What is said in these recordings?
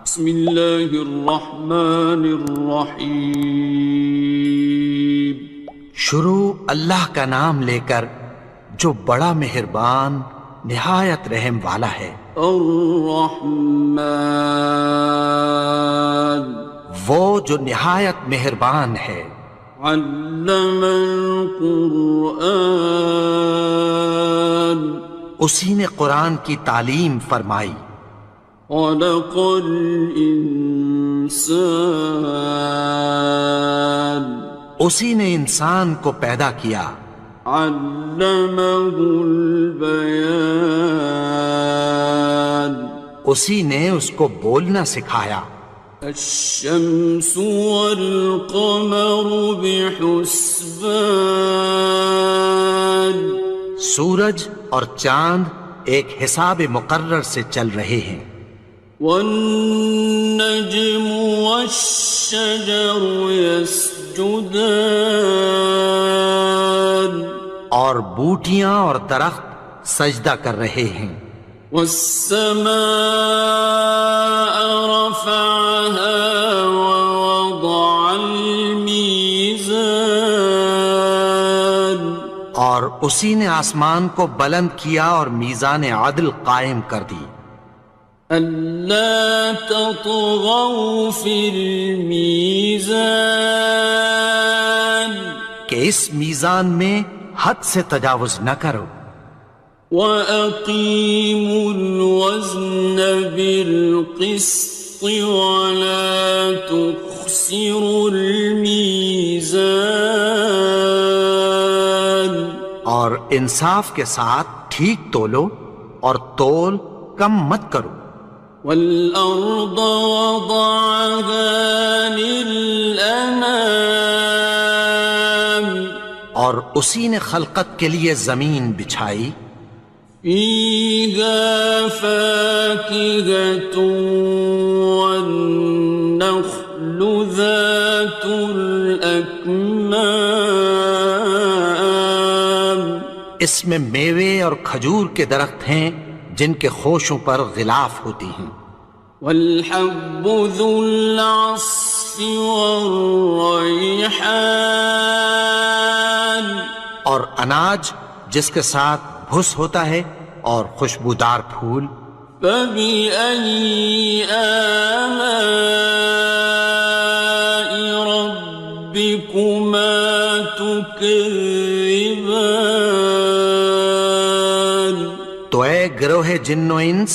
بسم اللہ الرحمن الرحیم. شروع اللہ کا نام لے کر جو بڑا مہربان نہایت رحم والا ہے. الرحمن وہ جو نہایت مہربان ہے. علم القرآن اسی نے قرآن کی تعلیم فرمائی. خلق الانسان اسی نے انسان کو پیدا کیا. علمہ البیان اسی نے اس کو بولنا سکھایا. الشمس والقمر بحسبان سورج اور چاند ایک حساب مقرر سے چل رہے ہیں. والنجم والشجر يسجدان اور بوٹیاں اور درخت سجدہ کر رہے ہیں. والسماء رفعها ووضع الميزان اور اسی نے آسمان کو بلند کیا اور میزان عدل قائم کر دی. ألا تطغوا في الميزان کہ اس میزان میں حد سے تجاوز نہ کرو. وَأَقِيمُوا الْوَزْنَ بِالْقِسْطِ وَلَا تُخْسِرُوا الْمِيزَانَ اور انصاف کے ساتھ ٹھیک تولو اور تول کم مت کرو. وَالْأَرْضَ وَضَعَهَا لِلْأَنَامِ اور اسی نے خلقت کے لیے زمین بچھائی. فِيهَا فَاكِهَةٌ وَالنَّخْلُ ذَاتُ الْأَكْمَامِ اس میں میوے اور کھجور کے درخت ہیں جن کے خوشوں پر غلاف ہوتی ہیں. وَالْحَبُّ ذُو الْعَصْفِ وَالرَّيْحَانِ اور اناج جس کے ساتھ بھس ہوتا ہے اور خوشبودار پھول. فَبِأَيِّ آلَاءِ رَبِّكُمَا تُكَذِّبَانِ تو اے گروہ جن و انس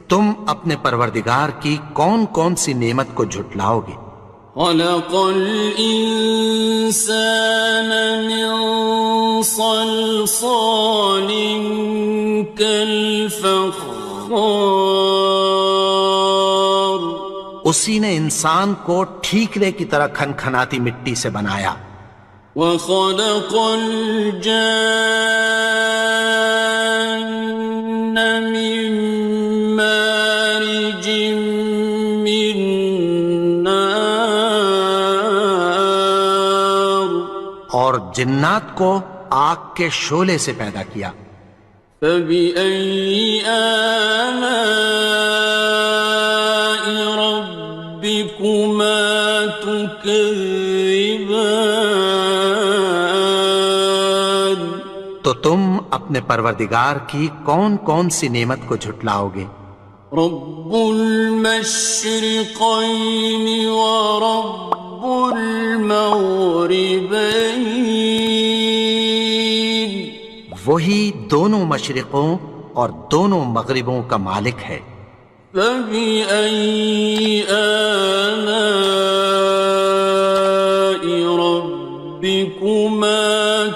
تم اپنے پروردگار کی کون کون سی نعمت کو جھٹلاؤ گے. خَلَقَ الْإِنسَانَ مِنْ صَلْصَالٍ كَالْفَخَّارِ اسی نے انسان کو ٹھیکرے کی طرح کھنکھناتی مٹی سے بنایا. وَخَلَقَ الْجَانَّ مِن مَّارِجٍ مِّن نَّارٍ اور جنات کو آگ کے شعلے سے پیدا کیا. فَبِأَيِّ آلَاءِ رَبِّكُمَا تُكَذِّبَانِ تو تم اپنے پروردگار کی کون کون سی نعمت کو جھٹلاؤ گے. رب المشرقين ورب المغربين وہی دونوں مشرقوں اور دونوں مغربوں کا مالک ہے. فبأي آلاء ربكما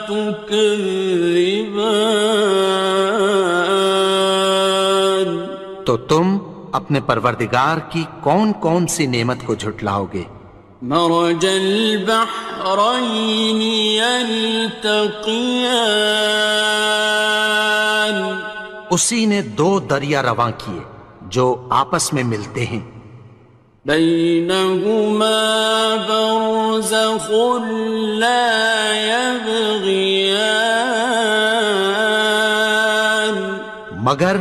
تكذبان تو تم اپنے پروردگار کی کون کون سی نعمت کو جھٹلاؤ گے. مرج البحرين يلتقيان اسی نے دو دریا رواں کیے جو آپس میں ملتے ہیں. بينهما برزخ لا يبغيان مگر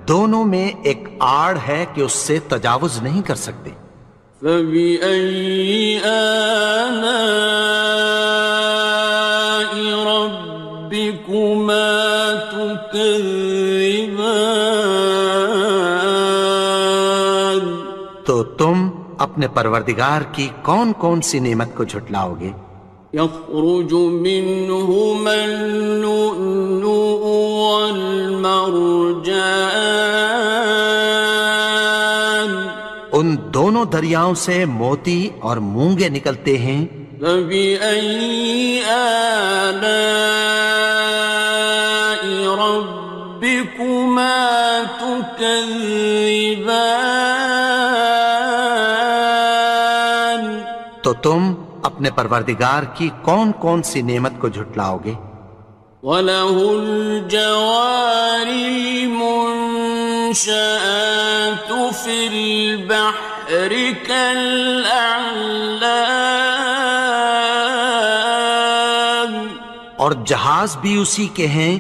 دونوں میں ایک آڑ ہے کہ اس سے تجاوز نہیں کر سکتے۔ فبأي آلاء ربكما تكذبان؟ تو تم اپنے پروردگار کی کون کون سی نعمت کو جھٹلاؤ گے؟ يخرج منهما اللؤلؤ والمرجان، ان دونوں دریاؤں سے موتی اور مونگے نکلتے ہیں۔ فبأي آلاء ربكما تكذبان؟ تو تم اپنے پروردگار کی کون کون سی نعمت کو جھٹلاؤ گے؟ وَلَهُ الْجَوَارِ الْمُنشَآتُ فِي الْبَحْرِ كَالْأَعْلَامِ، اور جہاز بھی اسی کے ہیں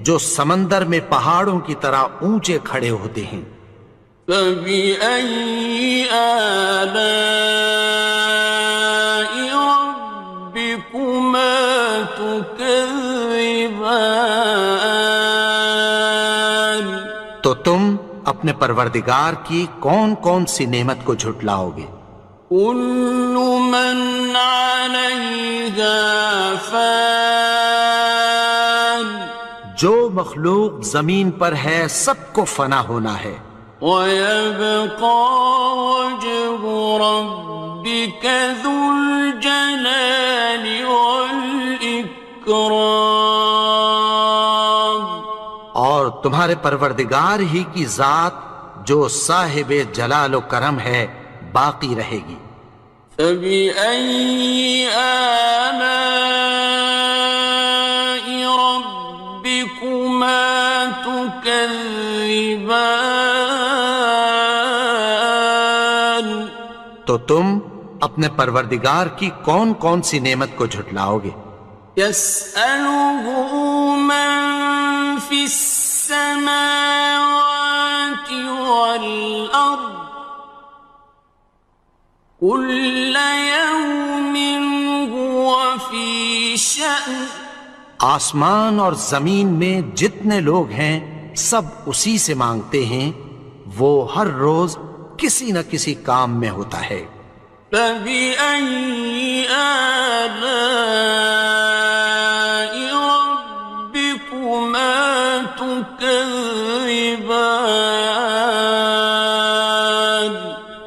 جو سمندر میں پہاڑوں کی طرح اونچے کھڑے ہوتے ہیں۔ فَبِأَيِّ آلَاءِ رَبِّكُمَا تُكَذِّبَانِ؟ تو تم اپنے پروردگار کی کون کون سی نعمت کو جھٹلاؤ گے؟ كُلُّ مَنْ عَلَيْهَا فَانٍ، جو مخلوق زمین پر ہے سب کو فنا ہونا ہے۔ وَيَبْقَى وَجْهُ رَبِّكَ ذُو الْجَلَالِ وَالْإِكْرَامِ، اور تمہارے پروردگار ہی کی ذات جو صاحب جلال و کرم ہے باقی رہے گی۔ فَبِأَيِّ آلَاءِ رَبِّكُمَا تُكَذِّبَانِ؟ تو تم اپنے پروردگار کی کون کون سی نعمت کو جھٹلاؤ گے؟ يَسْأَلُهُ مَن فِي السَّمَاوَاتِ وَالْأَرْضِ كُلَّ يَوْمٍ هُوَ فِي شَأْنٍ، آسمان اور زمین میں جتنے لوگ ہیں سب اسی سے مانگتے ہیں، وہ ہر روز کسی نہ کسی کام میں ہوتا ہے۔ فَبِأَيِّ آلَاءِ رَبِّكُمَا تُكَذِّبَانِ؟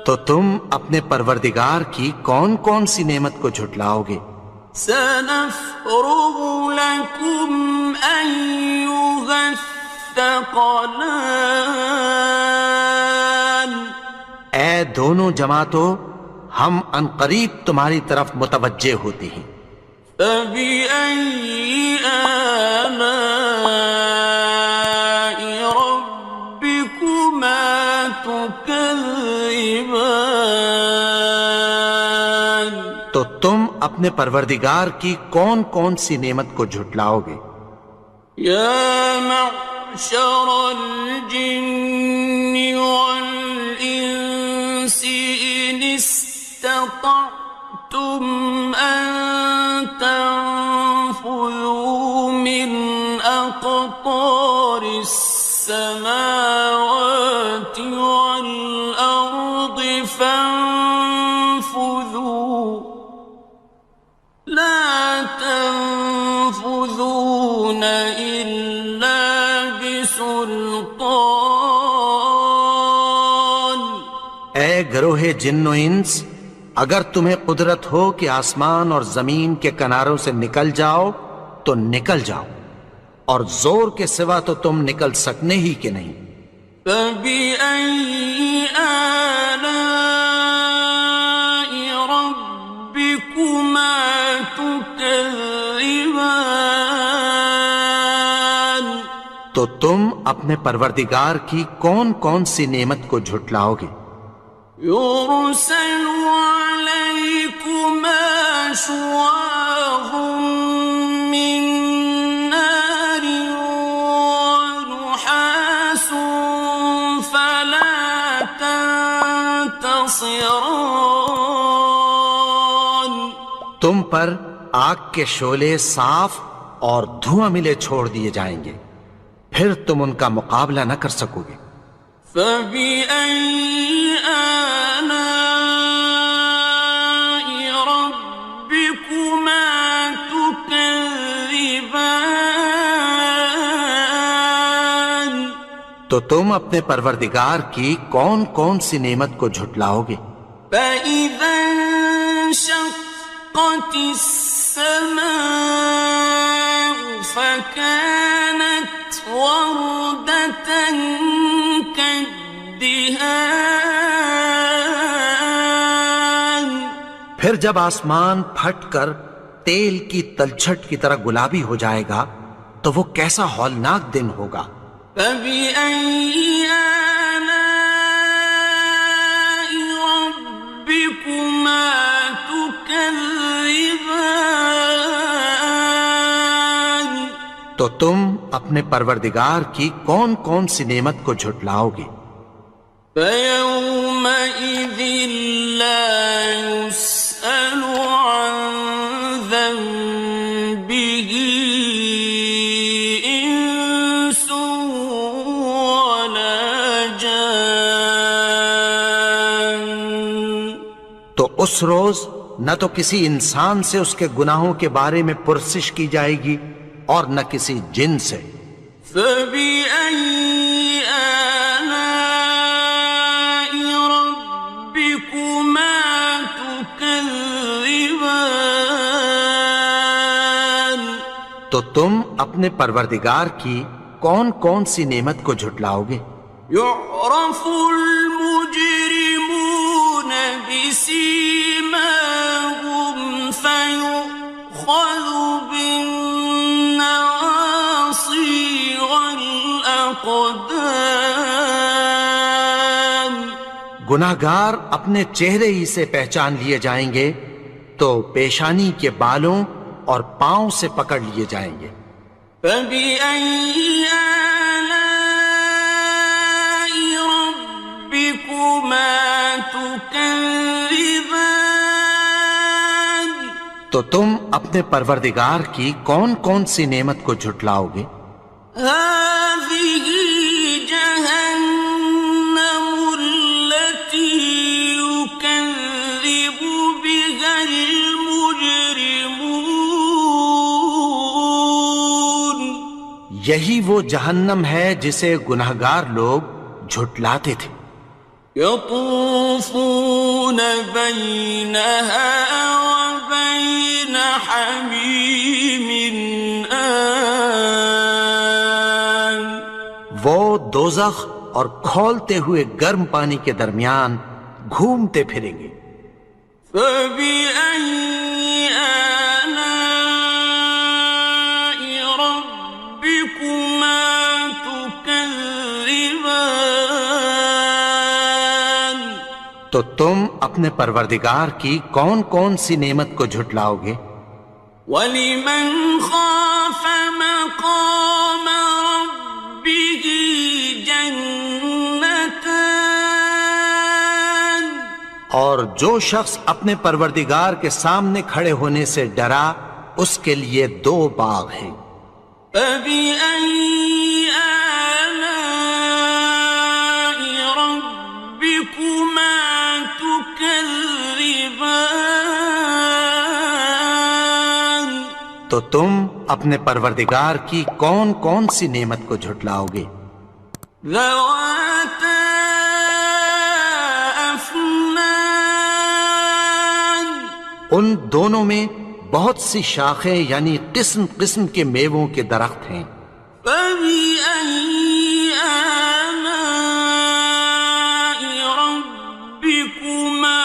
تو تم اپنے پروردگار کی کون کون سی نعمت کو جھٹلاؤ گے؟ سَنَفْرُغُ لَكُمْ أَيُّهَ الثَّقَلَانِ، اے دونوں جماعتوں، ہم عنقریب تمہاری طرف متوجہ ہوتے ہیں۔ فَبِأَيِّ آلَاءِ رَبِّكُمَا تُكَذِّبَانِ؟ تو تم اپنے پروردگار کی کون کون سی نعمت کو جھٹلاؤ گے؟ يَا مَعْشَرَ الْجِنِّ وَالْإِنسِ إِنِ اسْتَطَعْتُمْ أَن تَنفُذُوا مِنْ أَقْطَارِ السَّمَاوَاتِ وَالْأَرْضِ فَانفُذُوا لَا تَنفُذُونَ إِلَّا بِسُلْطَانٍ۔ اے گروہ جن و انس، اگر تمہیں قدرت ہو کہ آسمان اور زمین کے کناروں سے نکل جاؤ تو نکل جاؤ، اور زور کے سوا تو تم نکل سکنے ہی کہ نہیں۔ فَبِأَيِّ آلَاءِ رَبِّكُمَا تُكَذِّبَانِ؟ تو تم اپنے پروردگار کی کون کون سی نعمت کو جھٹلاؤ گے؟ يُرْسَلُ عَلَيْكُمَا شُوَاظٌ مِّن نَّارٍ وَنُحَاسٌ فَلَا خاصران تم پر آگ کے شعلے صاف اور دھواں ملے چھوڑ دیے جائیں گے، پھر تم ان کا مقابلہ نہ کر سکو گے۔ فَبِأَيِّ آلَاءِ رَبِّكُمَا تُكَذِّبَانِ تو تم اپنے پروردگار کی کون کون سی نعمت کو جھٹلاؤ گے؟ فَإِذَا انشَقَّتِ السَّمَاءُ فَكَانَتْ وَرْدَةً كَالدِّهَانِ پھر جب آسمان پھٹ کر تیل کی تلچھٹ کی طرح گلابی ہو جائے گا تو وہ کیسا ہولناک دن ہوگا۔ فَبِأَيِّ آلَاءِ رَبِّكُمَا تُكَذِّبَانِ تو تم اپنے پروردگار کی کون کون سی نعمت کو جھٹلاؤ گے؟ فَيَوْمَئِذٍ لَا يُسْأَلُ عَنْ ذَنبِهِ إِنسٌ وَلَا جَانٌ تو اس روز نہ تو کسی انسان سے اس کے گناہوں کے بارے میں پرسش کی جائے گی اور نہ کسی جن سے۔ فَبِأَيِّ آلَاءِ رَبِّكُمَا تُكَذِّبَانِ تو تم اپنے پروردگار کی کون کون سی نعمت کو جھٹلاؤ گے؟ يُعْرَفُ الْمُجْرِمُونَ بِسِيمَاهُمْ فَيُؤْخَذُ بِالنَّوَاصِي وَالْأَقْدَامِ گناہگار اپنے چہرے ہی سے پہچان لیے جائیں گے تو پیشانی کے بالوں اور پاؤں سے پکڑ لیے جائیں گے۔ فَبِأَيِّ آلَاءِ رَبِّكُمَا تُكَذِّبَانِ تو تم اپنے پروردگار کی کون کون سی نعمت کو جھٹلاؤ گے؟ هَٰذِهِ جَهَنَّمُ الَّتِي يُكَذِّبُ بِهَا الْمُجْرِمُونَ یہی وہ جہنم ہے جسے گناہگار لوگ جھٹلاتے تھے۔ يَطُوفُونَ بَيْنَهَا وَبَيْنَ حَمِيمٍ آنٍ وہ دوزخ اور کھولتے ہوئے گرم پانی کے درمیان گھومتے پھریں گے۔ فَبِأَيِّ آلَاءِ رَبِّكُمَا تُكَذِّبَانِ تو تم اپنے پروردگار کی کون کون سی نعمت کو جھٹلاؤ گے؟ وَلِمَنْ خَافَ مَقَامَ رَبِّهِ جَنَّتَانِ اور جو شخص اپنے پروردگار کے سامنے کھڑے ہونے سے ڈرا اس کے لیے دو باغ ہیں۔ فَبِأَيِّ آلَاءِ رَبِّكُمَا تُكَذِّبَانِ تو تم اپنے پروردگار کی کون کون سی نعمت کو جھٹلاؤ گے؟ ذَوَاتَا أَفْنَانٍ ان دونوں میں بہت سی شاخیں یعنی قسم قسم کے میووں کے درخت ہیں۔ فَبِأَيِّ آلَاءِ رَبِّكُمَا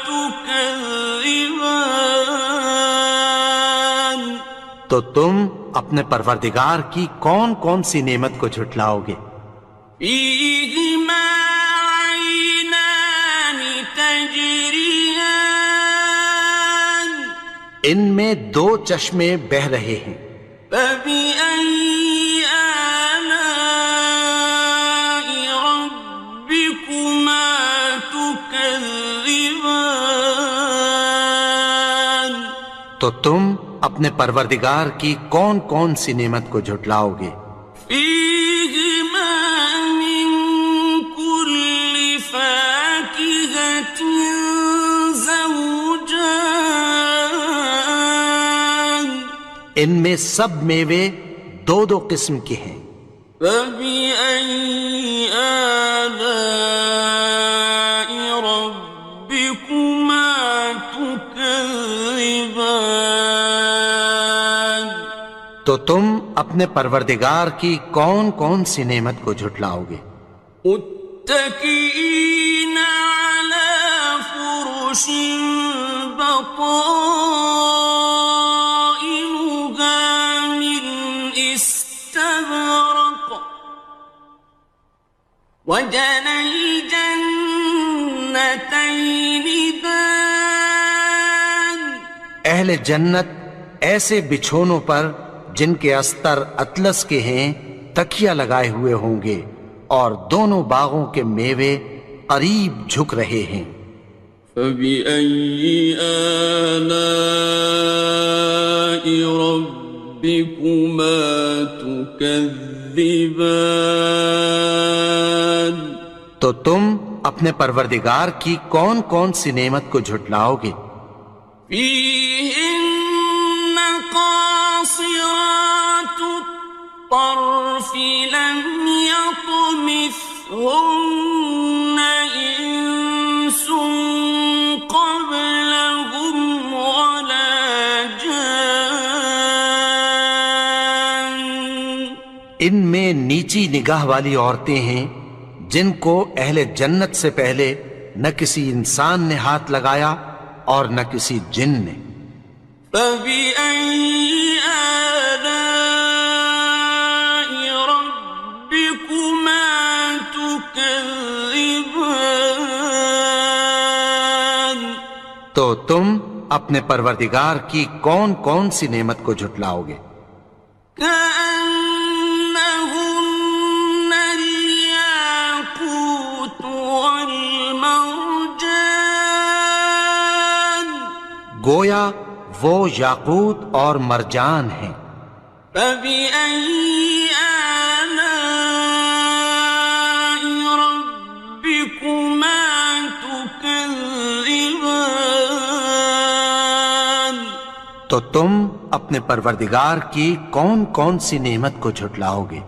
تُكَذِّبَانِ تو تم اپنے پروردگار کی کون کون سی نعمت کو جھٹلاؤ گے؟ فِيهِمَا عَيْنَانِ تَجْرِيَانِ ان میں دو چشمے بہہ رہے ہیں۔ فَبِأَيِّ آلَاءِ رَبِّكُمَا تُكَذِّبَانِ تكذبان تو تم اپنے پروردگار کی کون کون سی نعمت کو جھٹلاؤ گے؟ فيهما من كل فاكهة زوجان ان میں سب میوے دو دو قسم کے ہیں۔ فبأي آلاء ربكما تكذبان تو تم اپنے پروردگار کی کون کون سی نعمت کو جھٹلاؤ گے؟ متكئين على فرش بطائنها من استبرق وجنى الجنتين دان اہل جنت ایسے بچھونوں پر جن کے استر اطلس کے ہیں تکیہ لگائے ہوئے ہوں گے، اور دونوں باغوں کے میوے قریب جھک رہے ہیں۔ فبأي آلاء ربكما تكذبان تو تم اپنے پروردگار کی کون کون سی نعمت کو جھٹلاؤ گے؟ فيهن قاصرات الطرف لم يطمثهن إنس قبلهم ولا جان ان میں نیچی نگاہ والی عورتیں ہیں جن کو اہل جنت سے پہلے نہ کسی انسان نے ہاتھ لگایا اور نہ کسی جن نے۔ فبأي آلاء ربكما تكذبان تو تم اپنے پروردگار کی کون کون سی نعمت کو جھٹلاؤ گے؟ كأنهن الياقوت والمرجان گویا وہ یاقوت اور مرجان ہیں۔ فبأي آلاء ربكما تكذبان تو تم اپنے پروردگار کی کون کون سی نعمت کو جھٹلاؤ گے؟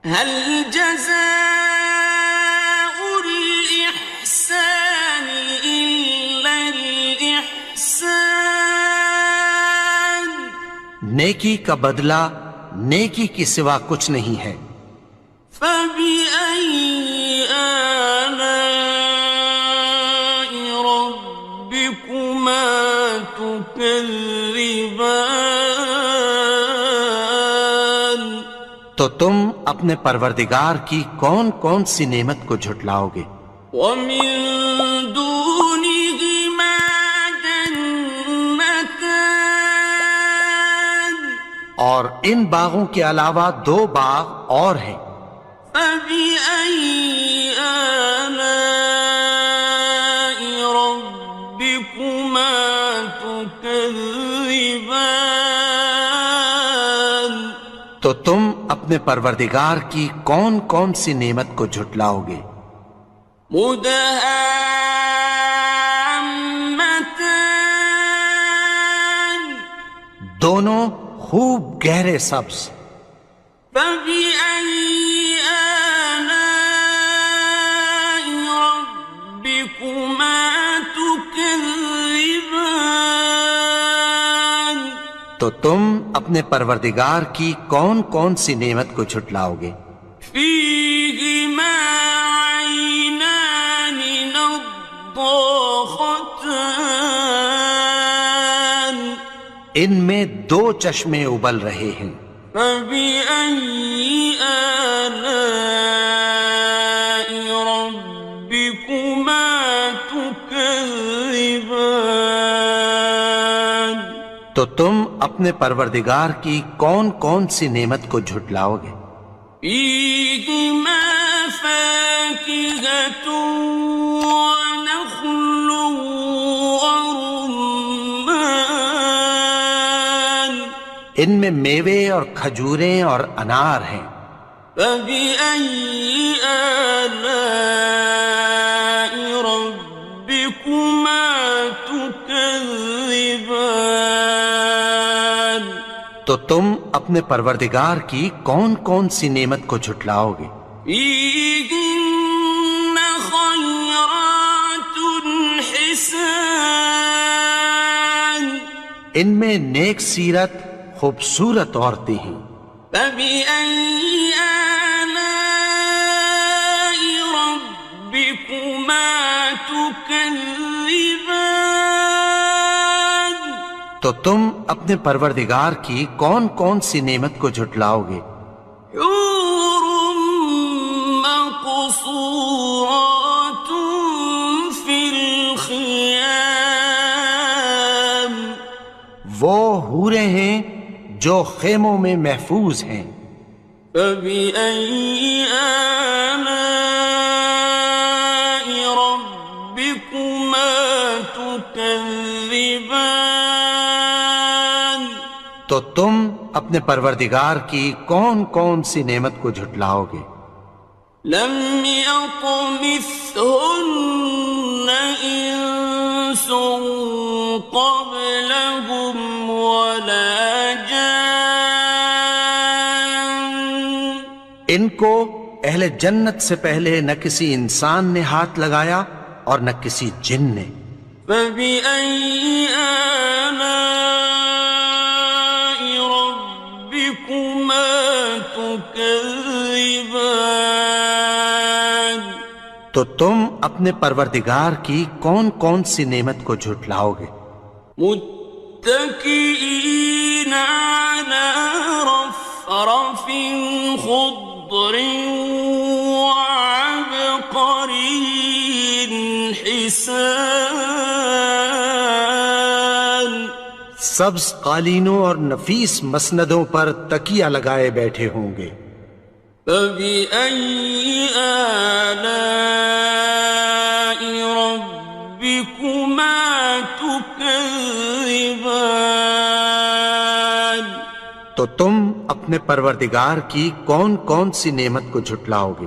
هل جزاء الإحسان إلا الإحسان نیکی کا بدلہ نیکی کی سوا کچھ نہیں ہے۔ فبأي آلاء ربكما تكذبان تو تم اپنے پروردگار کی کون کون سی نعمت کو جھٹلاؤ گے؟ ومن دونهما جنتان اور ان باغوں کے علاوہ دو باغ اور ہیں۔ فبأي آلاء ربكما تكذبان تو تم اپنے پروردگار کی کون کون سی نعمت کو جھٹلاؤ گے؟ مدهامتان دونوں خوب گہرے سبز۔ فبأي آلاء ربكما تكذبان تو تم اپنے پروردگار کی کون کون سی نعمت کو جھٹلاؤ گے؟ فيهما عينان نضاختان ان میں دو چشمے ابل رہے ہیں۔ فبأي آلاء ربكما تكذبان تو تم اپنے پروردگار کی کون کون سی نعمت کو جھٹلاؤ گے؟ فيهما فاكهة ونخل ان میں میوے اور کھجوریں اور انار ہیں۔ فبأي آلاء ربكما تكذبان؟ تو تم اپنے پروردگار کی کون کون سی نعمت کو جھٹلاؤ گے؟ فيهن خيرات حسان، ان میں نیک سیرت خوبصورت عورتیں ہیں۔ فبأي آلاء ربكما تكذبان؟ تو تم اپنے پروردگار کی کون کون سی نعمت کو جھٹلاؤ گے؟ حور مقصورات في الخيام، وہ حوریں ہیں جو خیموں میں محفوظ ہیں۔ فبأي آلاء ربكما تكذبان؟ تو تم اپنے پروردگار کی کون کون سی نعمت کو جھٹلاؤ گے؟ لم يطمثهن إنس قبلهم ولا جان، ان کو اہل جنت سے پہلے نہ کسی انسان نے ہاتھ لگایا اور نہ کسی جن نے۔ فبأي آلاء ربكما تكذبان؟ تو تم اپنے پروردگار کی کون کون سی نعمت کو جھٹلاؤ گے؟ متكئين على رفرف خضر وعبقري حسان، سبز قالینوں اور نفیس مسندوں پر تکیہ لگائے بیٹھے ہوں گے۔ فبأي آلاء ربكما تكذبان؟ تو تم اپنے پروردگار کی کون کون سی نعمت کو جھٹلاؤ گے؟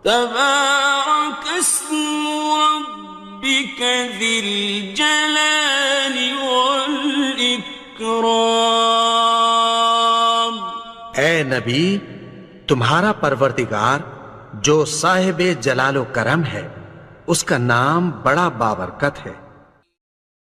تبارك اسم ربك ذي الجلال والإكرام۔ اے نبی، تمہارا پروردگار جو صاحب جلال و کرم ہے، اس کا نام بڑا بابرکت ہے۔